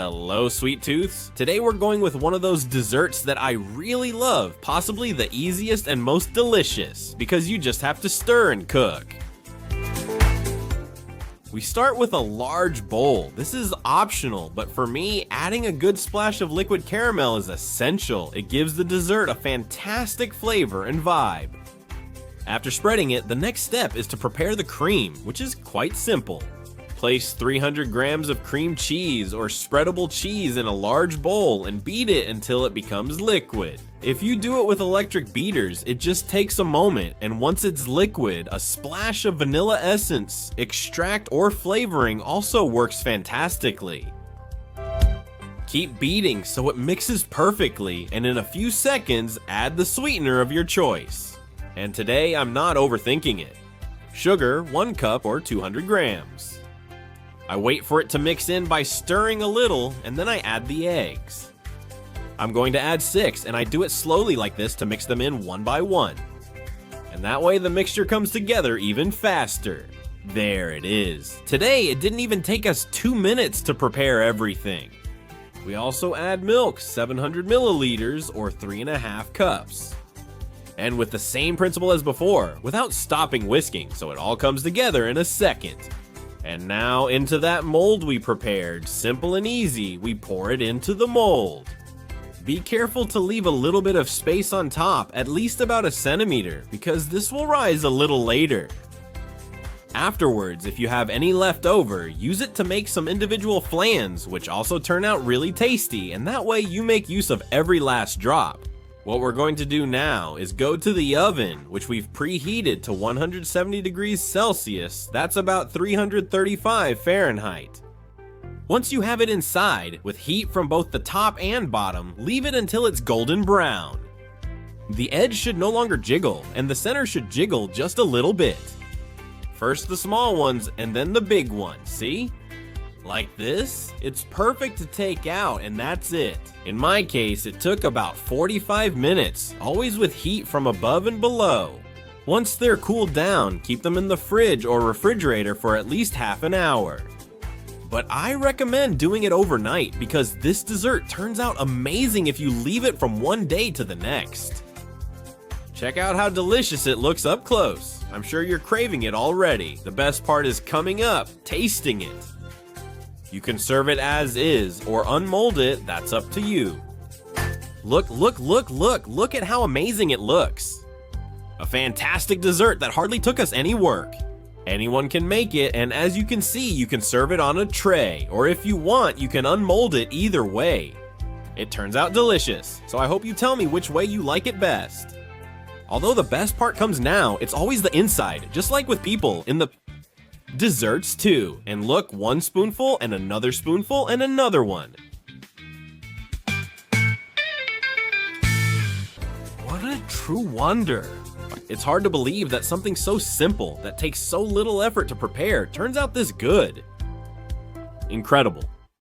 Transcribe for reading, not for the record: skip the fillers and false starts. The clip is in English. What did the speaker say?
Hello, sweet tooths. Today we're going with one of those desserts that I really love, possibly the easiest and most delicious, because you just have to stir and cook. We start with a large bowl. This is optional, but for me, adding a good splash of liquid caramel is essential. It gives the dessert a fantastic flavor and vibe. After spreading it, the next step is to prepare the cream, which is quite simple. Place 300 grams of cream cheese or spreadable cheese in a large bowl and beat it until it becomes liquid. If you do it with electric beaters, it just takes a moment, and once it's liquid, a splash of vanilla essence, extract, or flavoring also works fantastically. Keep beating so it mixes perfectly, and in a few seconds, add the sweetener of your choice. And today, I'm not overthinking it. Sugar, 1 cup or 200 grams. I wait for it to mix in by stirring a little, and then I add the eggs. I'm going to add 6, and I do it slowly like this to mix them in one by one. And that way the mixture comes together even faster. There it is. Today, it didn't even take us 2 minutes to prepare everything. We also add milk, 700 milliliters or 3.5 cups. And with the same principle as before, without stopping whisking, so it all comes together in a second. And now into that mold we prepared. Simple and easy, we pour it into the mold. Be careful to leave a little bit of space on top, at least about 1 centimeter, because this will rise a little later. Afterwards, if you have any left over, use it to make some individual flans, which also turn out really tasty, and that way you make use of every last drop. What we're going to do now is go to the oven, which we've preheated to 170 degrees Celsius, that's about 335 Fahrenheit. Once you have it inside, with heat from both the top and bottom, leave it until it's golden brown. The edge should no longer jiggle, and the center should jiggle just a little bit. First the small ones, and then the big ones, see? Like this, it's perfect to take out, and that's it. In my case, it took about 45 minutes, always with heat from above and below. Once they're cooled down, keep them in the fridge or refrigerator for at least half an hour. But I recommend doing it overnight because this dessert turns out amazing if you leave it from one day to the next. Check out how delicious it looks up close. I'm sure you're craving it already. The best part is coming up, tasting it. You can serve it as is or unmold it, that's up to you. Look at how amazing it looks. A fantastic dessert that hardly took us any work. Anyone can make it, and as you can see, you can serve it on a tray, or if you want, you can unmold it either way. It turns out delicious, so I hope you tell me which way you like it best. Although the best part comes now, it's always the inside, just like with people in the desserts too. And look, 1 spoonful and another spoonful and another one. What a true wonder. It's hard to believe that something so simple that takes so little effort to prepare turns out this good. Incredible.